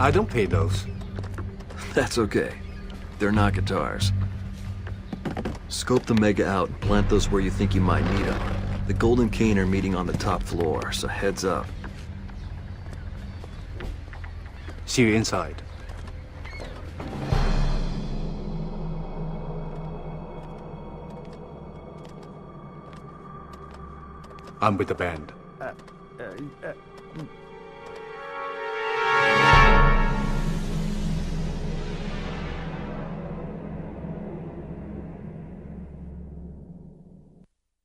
I don't pay those. That's okay. They're not guitars. Scope the Mega out and plant those where you think you might need them. The Golden Kane are meeting on the top floor, so heads up. See you inside. I'm with the band.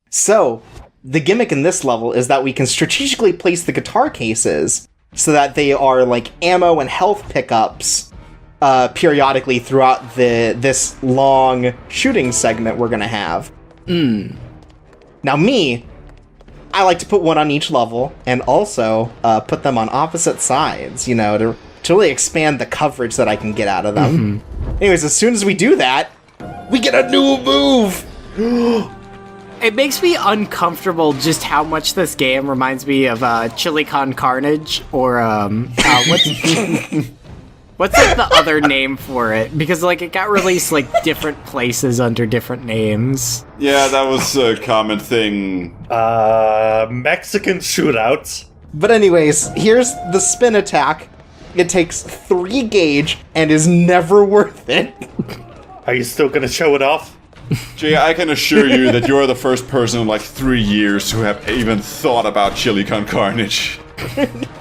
So, the gimmick in this level is that we can strategically place the guitar cases so that they are like ammo and health pickups periodically throughout this long shooting segment we're gonna have. Now I like to put one on each level and also put them on opposite sides, you know, to really expand the coverage that I can get out of them. Anyways, as soon as we do that, we get a new move! It makes me uncomfortable just how much this game reminds me of Chili Con Carnage, or what's like the other name for it? Because like it got released like different places under different names. Yeah, that was a common thing. Mexican shootouts. But anyways, here's the spin attack. It takes 3 gauge and is never worth it. Are you still gonna show it off? Jay, I can assure you that you're the first person in like 3 years who have even thought about Chili Con Carnage.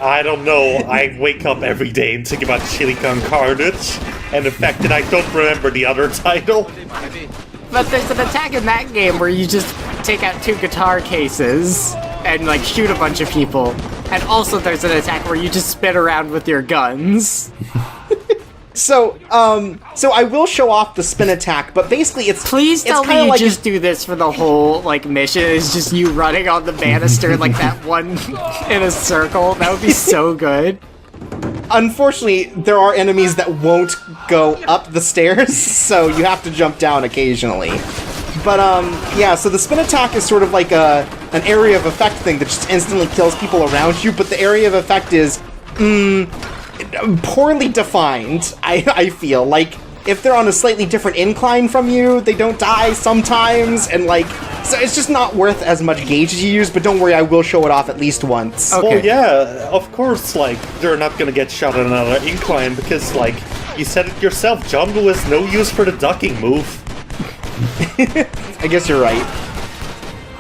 I don't know. I wake up every day and think about Chili Con Carnage, and the fact that I don't remember the other title. But there's an attack in that game where you just take out 2 guitar cases and like shoot a bunch of people. And also there's an attack where you just spin around with your guns. So I will show off the spin attack, but basically it's Please tell it's me you like just do this for the whole like mission. It's just you running on the banister like that one in a circle. That would be so good. Unfortunately, there are enemies that won't go up the stairs, so you have to jump down occasionally. But yeah, so the spin attack is sort of like an area of effect thing that just instantly kills people around you, but the area of effect is poorly defined, I feel. Like, if they're on a slightly different incline from you, they don't die sometimes, and like, so it's just not worth as much gauge as you use, but don't worry, I will show it off at least once. Okay. Well, yeah, of course, like, they're not gonna get shot on another incline, because, like, you said it yourself, John Woo has no use for the ducking move. I guess you're right.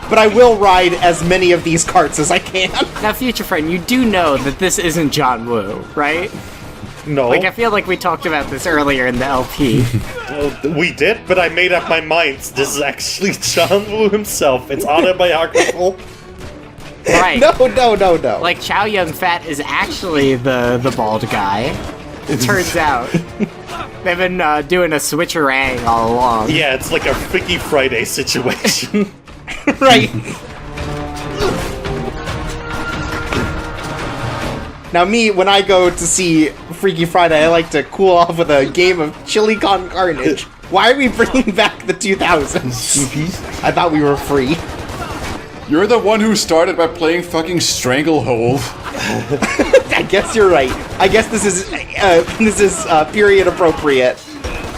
But I will ride as many of these carts as I can. Now, future friend, you do know that this isn't John Woo, right? No. Like, I feel like we talked about this earlier in the LP. We did, but I made up my mind. This is actually John Woo himself. It's autobiographical. Right. No. Like, Chow Yun-fat is actually the bald guy. It turns out. They've been doing a switcherang all along. Yeah, it's like a Freaky Friday situation. Right. Now when I go to see Freaky Friday, I like to cool off with a game of Chili Con Carnage. Why are we bringing back the 2000s? I thought we were free. You're the one who started by playing fucking Stranglehold. I guess you're right. I guess this is period appropriate.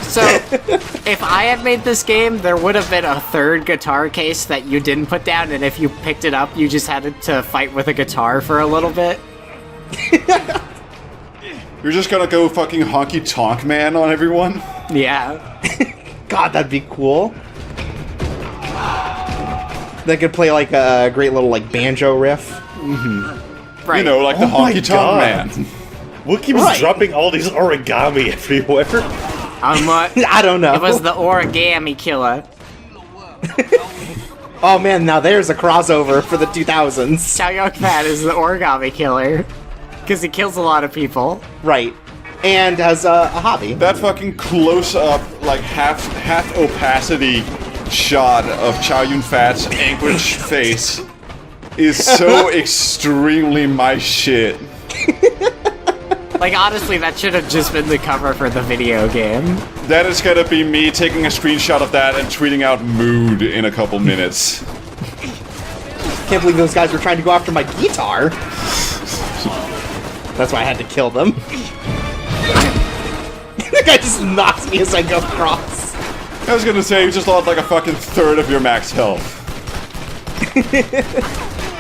So, if I had made this game, there would have been a 3rd guitar case that you didn't put down, and if you picked it up, you just had to fight with a guitar for a little bit. You're just gonna go fucking honky tonk man on everyone? Yeah. God, that'd be cool. They could play like a great little like banjo riff. Right. You know, like the honky tonk man. What keeps dropping all these origami everywhere? I don't know. It was the origami killer. Oh man, now there's a crossover for the 2000s. Chow Yun-fat is the origami killer. Because he kills a lot of people. Right. And has a hobby. That fucking close-up, like half opacity shot of Chow Yun-fat's anguished face is so extremely my shit. Like, honestly, that should have just been the cover for the video game. That is gonna be me taking a screenshot of that and tweeting out mood in a couple minutes. Can't believe those guys were trying to go after my guitar. That's why I had to kill them. The guy just knocks me as I go across. I was gonna say, you just lost like a fucking third of your max health.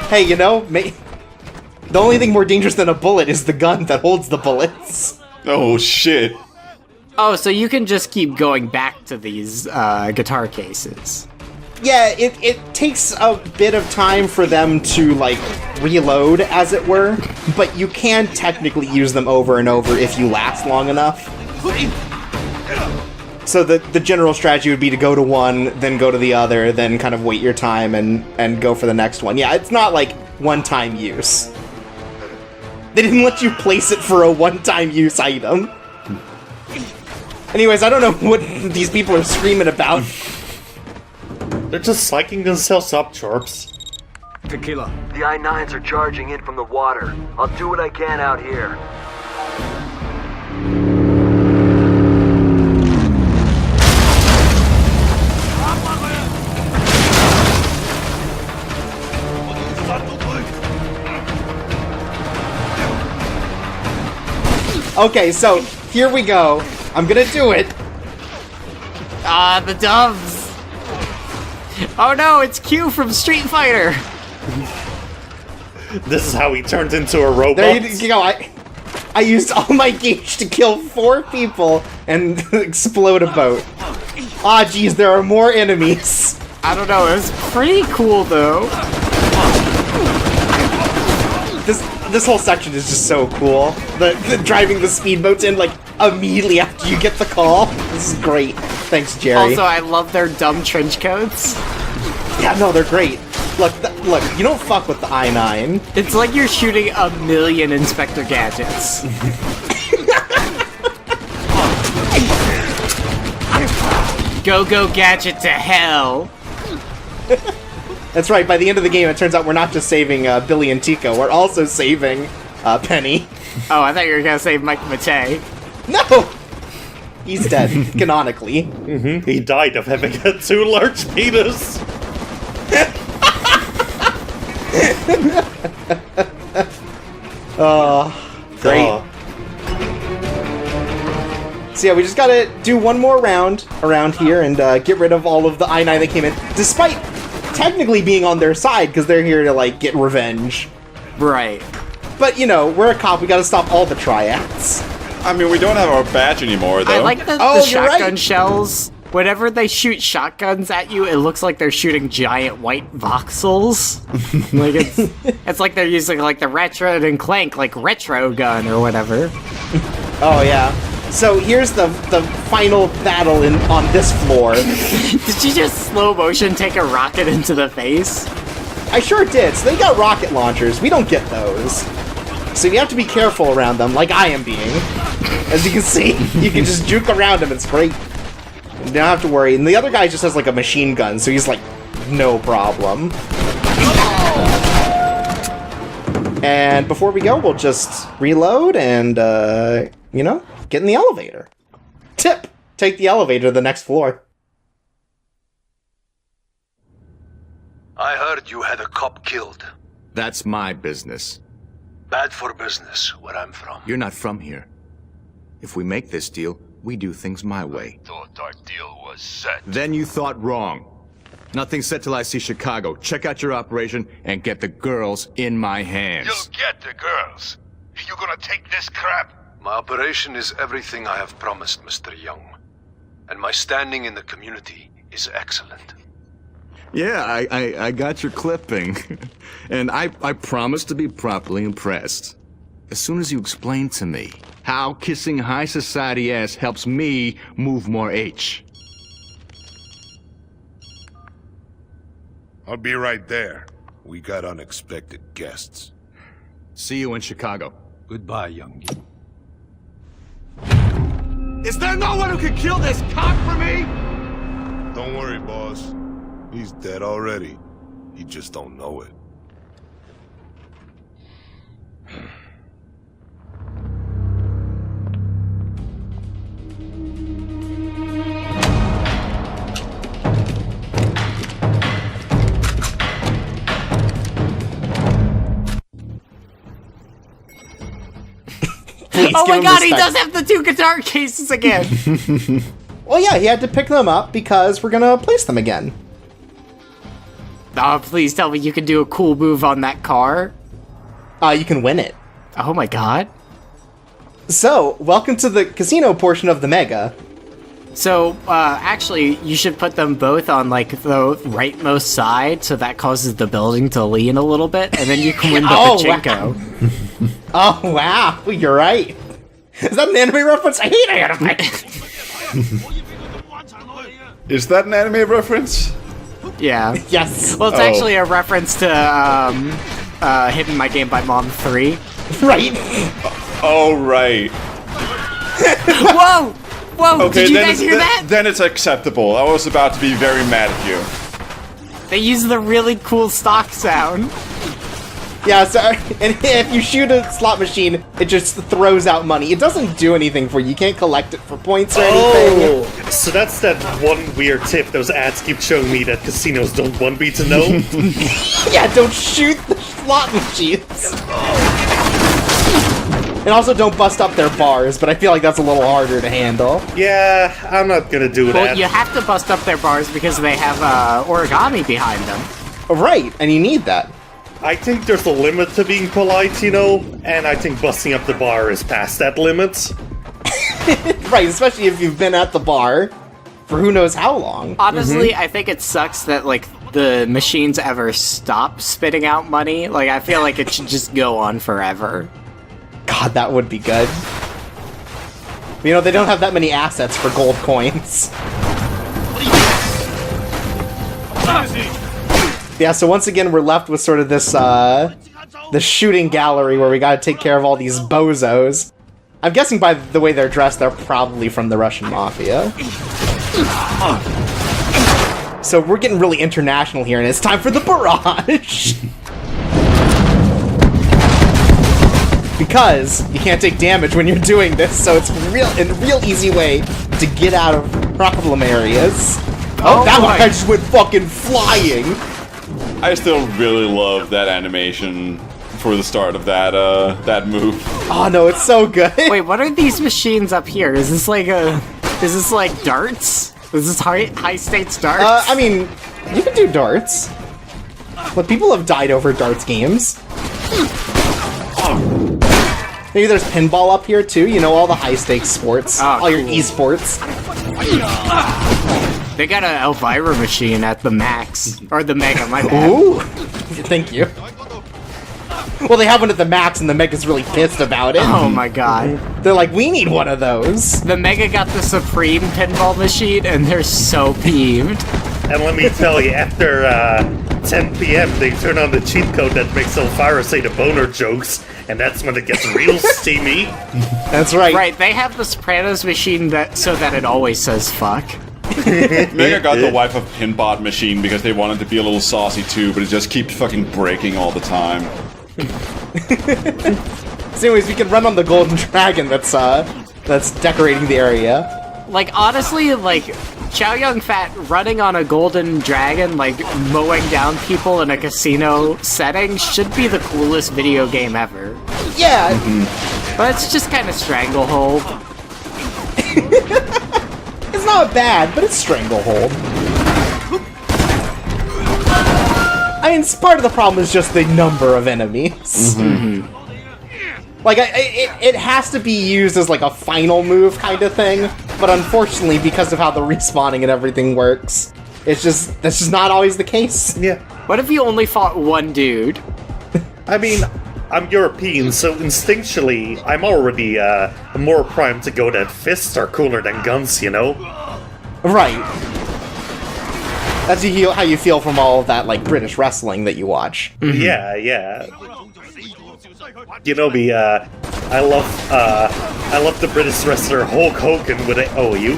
Hey, you know, the only thing more dangerous than a bullet is the gun that holds the bullets. Oh shit. Oh, so you can just keep going back to these guitar cases. Yeah, it takes a bit of time for them to, like, reload, as it were, but you can technically use them over and over if you last long enough. So the general strategy would be to go to one, then go to the other, then kind of wait your time and go for the next one. Yeah, it's not like one-time use. They didn't let you place it for a one-time use item. Anyways, I don't know what these people are screaming about. They're just psyching themselves up, Chorps. Tequila. The I-9s are charging in from the water. I'll do what I can out here. Okay, so here we go. I'm gonna do it. Ah, the doves! Oh no, it's Q from Street Fighter! This is how he turns into a robot. There you go. I used all my gauge to kill 4 people and explode a boat. Ah, geez, there are more enemies. I don't know, it was pretty cool though. This whole section is just so cool. The driving the speedboats in, like, immediately after you get the call. This is great. Thanks, Jerry. Also, I love their dumb trench coats. Yeah, no, they're great. Look, look, you don't fuck with the I-9. It's like you're shooting a million Inspector Gadgets. Go Gadget to hell! That's right, by the end of the game, it turns out we're not just saving Billie and Teko, we're also saving Penny. Oh, I thought you were gonna save Mike Matei. No! He's dead, canonically. He died of having a too large penis. Great. Oh. So yeah, we just gotta do one more round around here and get rid of all of the I-9 that came in, despite technically being on their side, because they're here to, like, get revenge. Right. But, you know, we're a cop, we gotta stop all the triads. I mean, we don't have our badge anymore, though. I like the Oh, you're shotgun right. shells. Whenever they shoot shotguns at you, it looks like they're shooting giant white voxels. Like it's like they're using like the Retro and Clank, like retro gun or whatever. Oh, yeah. So here's the final battle on this floor. Did you just slow motion take a rocket into the face? I sure did. So they got rocket launchers. We don't get those. So you have to be careful around them, like I am being. As you can see, you can just juke around them. It's great. You don't have to worry. And the other guy just has like a machine gun, so he's like, no problem. And before we go, we'll just reload and, you know, get in the elevator. Tip! Take the elevator to the next floor. I heard you had a cop killed. That's my business. Bad for business, where I'm from. You're not from here. If we make this deal, we do things my way. Thought our deal was set. Then you thought wrong. Nothing's set till I see Chicago. Check out your operation and get the girls in my hands. You'll get the girls. You gonna take this crap? My operation is everything I have promised, Mr. Young. And my standing in the community is excellent. Yeah, I got your clipping. And I promise to be properly impressed. As soon as you explain to me how kissing high society ass helps me move more H. I'll be right there. We got unexpected guests. See you in Chicago. Goodbye, young. Is there no one who can kill this cock for me? Don't worry, boss. He's dead already. You just don't know it. Please, Oh give my him god, he respect. does have the 2 guitar cases again! Well, yeah, he had to pick them up because we're gonna place them again. Oh, please tell me you can do a cool move on that car. You can win it. Oh my god. So, welcome to the casino portion of the Mega. So, actually, you should put them both on, like, the rightmost side, so that causes the building to lean a little bit, and then you can win the Oh, pachinko. Oh, wow, you're right. Is that an anime reference? I hate anime! Is that an anime reference? Yeah. Yes. Well, it's actually a reference to, Hidden My Game by Mom 3. Right. Oh, right. Whoa! Whoa, Okay, did you then guys it's, hear that? then it's acceptable. I was about to be very mad at you. They use the really cool stock sound. Yeah, so, and if you shoot a slot machine, it just throws out money. It doesn't do anything for you. You can't collect it for points or anything. Oh, so that's that one weird tip those ads keep showing me that casinos don't want me to know. Yeah, don't shoot the slot machines. And also don't bust up their bars, but I feel like that's a little harder to handle. Yeah, I'm not gonna do Well, that. you have to bust up their bars because they have origami behind them. Right, and you need that. I think there's a limit to being polite, you know, and I think busting up the bar is past that limit. Right, especially if you've been at the bar for who knows how long. Honestly, I think it sucks that, like, the machines ever stop spitting out money. Like, I feel like it should just go on forever. God, that would be good. You know, they don't have that many assets for gold coins. Yeah, so once again, we're left with sort of this, the shooting gallery where we gotta take care of all these bozos. I'm guessing by the way they're dressed, they're probably from the Russian Mafia. So we're getting really international here, and it's time for the barrage! Because you can't take damage when you're doing this, so it's a real easy way to get out of problem areas. Oh, that one just went fucking flying! I still really love that animation for the start of that move. Oh no, it's so good! Wait, what are these machines up here? Is this like darts? Is this high stakes darts? I mean, you can do darts. But people have died over darts games. Maybe there's pinball up here too, you know, all the high stakes sports. All your esports. They got an Elvira machine at the Max. Or the Mega, my bad. Ooh! Thank you. Well, they have one at the Max and the Mega's really pissed about it. Oh my god. They're like, we need one of those. The Mega got the Supreme pinball machine and they're so peeved. And let me tell you, after 10 p.m., they turn on the cheat code that makes Elvira say the boner jokes, and that's when it gets real steamy. That's right. Right, they have the Sopranos machine so that it always says fuck. Mega got the wife of Pinbot machine because they wanted to be a little saucy too, but it just keeps fucking breaking all the time. So anyways, we can run on the golden dragon that's decorating the area. Like, honestly, like, Chow Yun Fat running on a golden dragon, like, mowing down people in a casino setting should be the coolest video game ever. Yeah. But it's just kind of Stranglehold. It's not bad, but it's Stranglehold. I mean, part of the problem is just the number of enemies. Like, it has to be used as, like, a final move kind of thing, but unfortunately, because of how the respawning and everything works, that's just not always the case. Yeah. What if you only fought one dude? I mean, I'm European, so instinctually, I'm already more primed to go that fists are cooler than guns, you know? Right. That's how you feel from all of that, like, British wrestling that you watch. Yeah, yeah. You know me, I love the British wrestler Hulk Hogan with a you?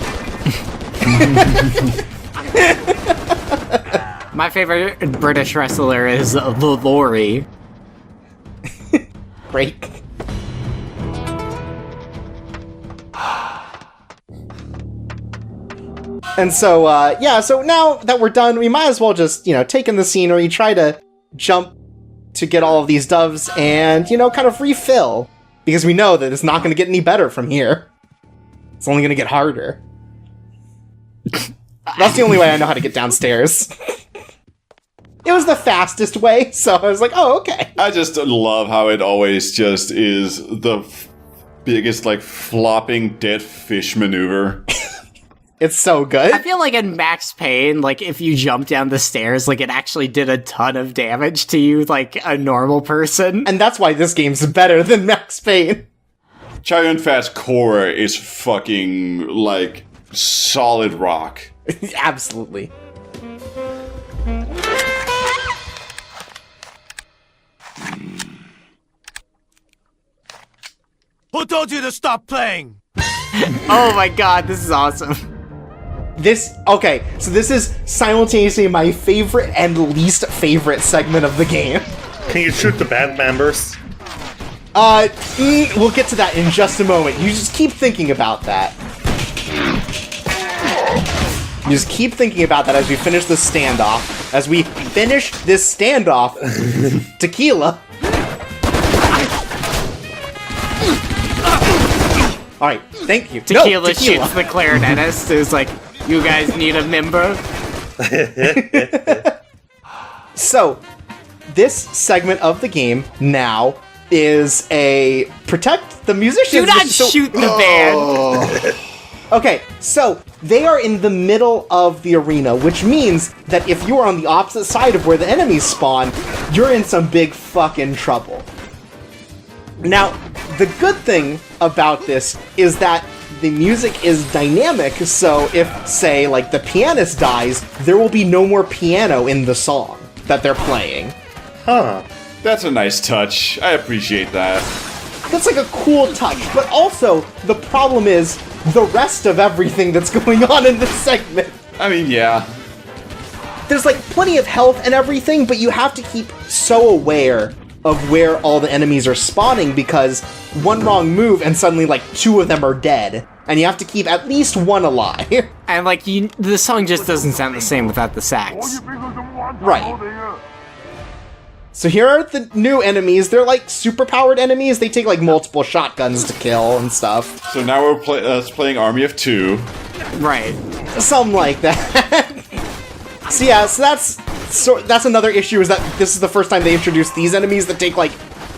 My favorite British wrestler is the Lorry. Break. And so, yeah, so now that we're done, we might as well just, you know, take in the scenery, try to jump to get all of these doves, and, you know, kind of refill Because we know that it's not going to get any better from here. It's only going to get harder. That's the only way I know how to get downstairs. It was the fastest way, so I was like, oh, okay. I just love how it always just is the biggest, like, flopping dead fish maneuver. It's so good. I feel like in Max Payne, like, if you jump down the stairs, like, it actually did a ton of damage to you, like, a normal person. And that's why this game's better than Max Payne. Chow Yun-Fat's core is fucking, like, solid rock. Absolutely. Who told you to stop playing? Oh my god, this is awesome. Okay, so this is simultaneously my favorite and least favorite segment of the game. Can you shoot the band members? We'll get to that in just a moment. You just keep thinking about that. You just keep thinking about that as we finish this standoff. As we finish this standoff, Tequila. Alright, thank you. Tequila shoots the clarinetist who's like, you guys need a member? So, this segment of the game now is a protect the musicians. Do not shoot the band! Okay, so they are in the middle of the arena, which means that if you are on the opposite side of where the enemies spawn, you're in some big fucking trouble. Now, the good thing about this is that the music is dynamic, so if, say, like, the pianist dies, there will be no more piano in the song that they're playing. Huh. That's a nice touch. I appreciate that. That's like a cool touch, but also, the problem is the rest of everything that's going on in this segment. I mean, yeah. There's, like, plenty of health and everything, but you have to keep so aware of where all the enemies are spawning, because one wrong move and suddenly, like, 2 of them are dead. And you have to keep at least 1 alive. And, like, the song just doesn't sound the same without the sax. Right. So here are the new enemies. They're, like, super-powered enemies. They take, like, multiple shotguns to kill and stuff. So now we're playing Army of Two. Right. Something like that. So yeah, so that's another issue, is that this is the first time they introduced these enemies that take, like,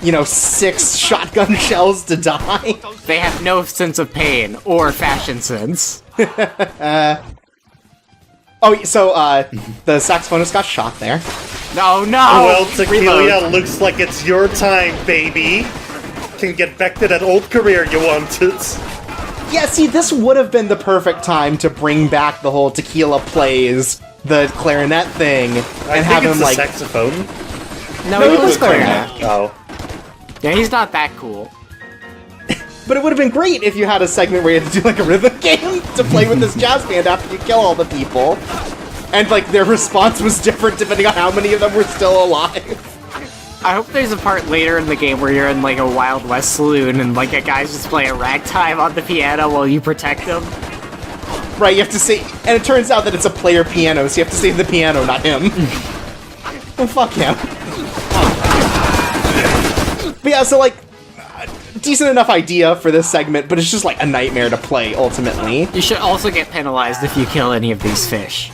6 shotgun shells to die. They have no sense of pain or fashion sense. Oh, so, the saxophonist got shot there. No, no! Well, Tequila, looks like it's your time, baby. Can get back to that old career you wanted. Yeah, see, this would have been the perfect time to bring back the whole Tequila plays the clarinet thing and have him, like... saxophone. No, No, he he plays plays clarinet. Oh. Yeah, he's not that cool. But it would have been great if you had a segment where you had to do, like, a rhythm game to play with this jazz band after you kill all the people. And, like, their response was different depending on how many of them were still alive. I hope there's a part later in the game where you're in, like, a Wild West saloon and, like, a guy's just playing ragtime on the piano while you protect him. Right, you have to say... And it turns out that it's a player piano, so you have to save the piano, not him. Well, fuck him. But yeah, so, like... decent enough idea for this segment, but it's just, like, a nightmare to play, ultimately. You should also get penalized if you kill any of these fish.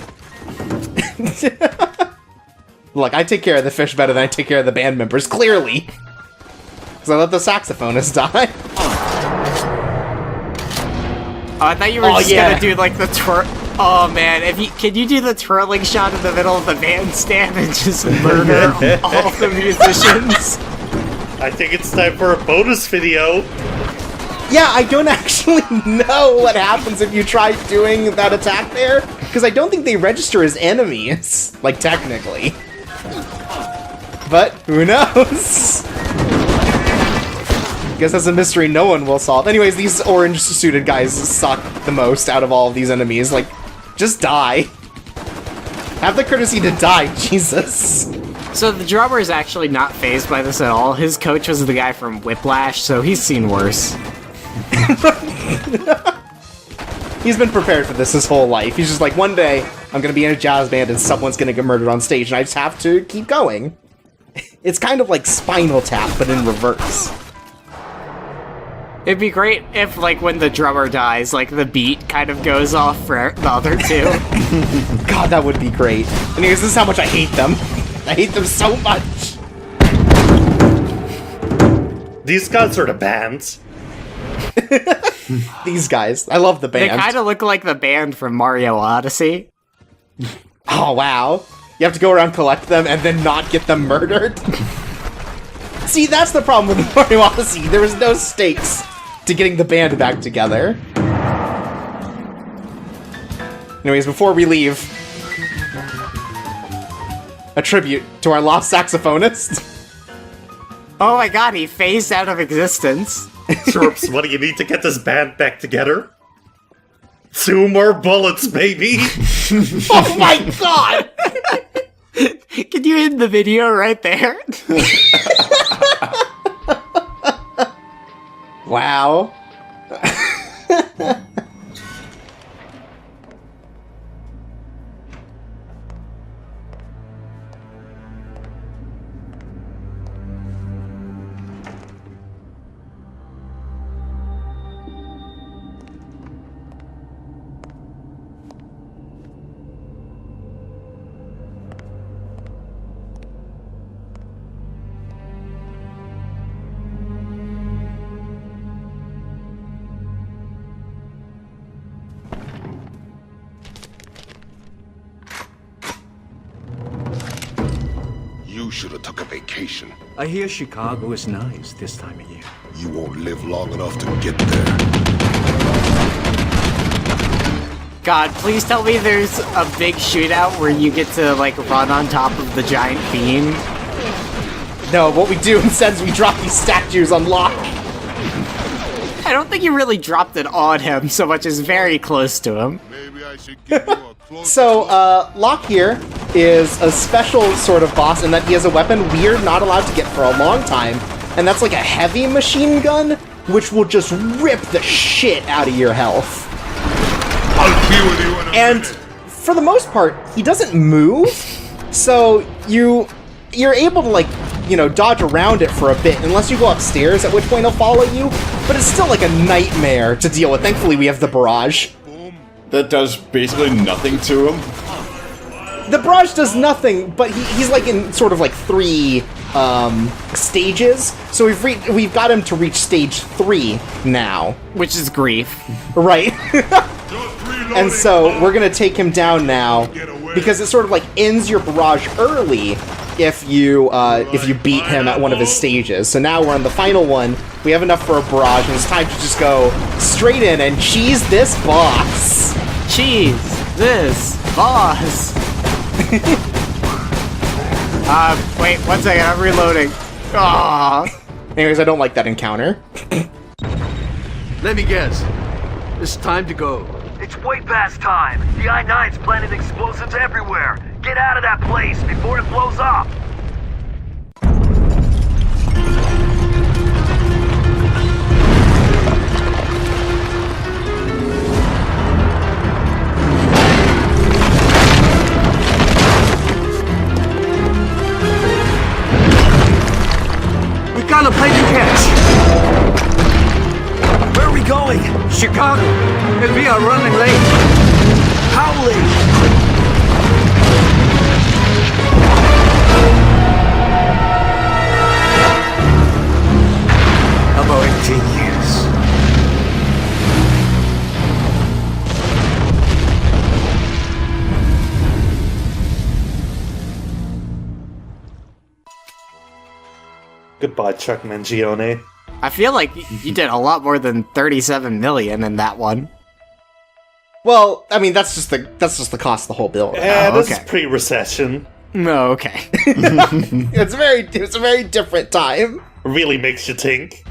Look, I take care of the fish better than I take care of the band members, clearly. Because I let the saxophonist die. Oh, I thought you were just gonna do, like, the twirl... Oh, man, can you do the twirling shot in the middle of the bandstand and just murder all the musicians? I think it's time for a bonus video. Yeah, I don't actually know what happens if you try doing that attack there, because I don't think they register as enemies, like, technically. But, who knows? Guess that's a mystery no one will solve. Anyways, these orange-suited guys suck the most out of all of these enemies. Like, just die. Have the courtesy to die, Jesus. So the drummer is actually not fazed by this at all. His coach was the guy from Whiplash, so he's seen worse. He's been prepared for this his whole life. He's just like, one day, I'm gonna be in a jazz band and someone's gonna get murdered on stage, and I just have to keep going. It's kind of like Spinal Tap, but in reverse. It'd be great if, like, when the drummer dies, like, the beat kind of goes off for the other two. God, that would be great. Anyways, this is how much I hate them. I hate them so much. These guys are the band. These guys. I love the band. They kind of look like the band from Mario Odyssey. Oh, wow. You have to go around, collect them, and then not get them murdered? See, that's the problem with Mario Odyssey. There was no stakes to getting the band back together. Anyways, before we leave, a tribute to our lost saxophonist. Oh my god, he phased out of existence. Chirps, what do you need to get this band back together? 2 more bullets, baby! Oh my god! Can you end the video right there? Wow. You should have took a vacation. I hear Chicago is nice this time of year. You won't live long enough to get there. God, please tell me there's a big shootout where you get to, like, run on top of the giant beam. No, what we do instead is we drop these statues on Lok. I don't think you really dropped it on him so much as very close to him. Maybe I should give you a close So, Lok here is a special sort of boss in that he has a weapon we're not allowed to get for a long time, and that's like a heavy machine gun, which will just rip the shit out of your health. I'll be with you in a And minute. for the most part, he doesn't move, so you're able to, like, you know, dodge around it for a bit, unless you go upstairs, at which point he'll follow you, but it's still like a nightmare to deal with. Thankfully, we have the barrage. That does basically nothing to him. The barrage does nothing, but he's like in sort of like 3 stages, so we've got him to reach stage 3 now. Which is grief. Right. And so we're gonna take him down now, because it sort of like ends your barrage early if you beat him at one of his stages. So now we're on the final one. We have enough for a barrage, and it's time to just go straight in and cheese this boss. Cheese this boss. Wait, 1 second, I'm reloading. Aww. Anyways, I don't like that encounter. Let me guess. It's time to go. It's way past time. The I-9's planting explosives everywhere. Get out of that place before it blows up. We gotta play the catch. Where are we going? Chicago. And we are running late. How late? About 18 years. Goodbye, Chuck Mangione. I feel like you did a lot more than 37 million in that one. Well, I mean, that's just the cost of the whole build. Yeah, Oh, this is okay. pre-recession. No, okay. It's a very different time. Really makes you think.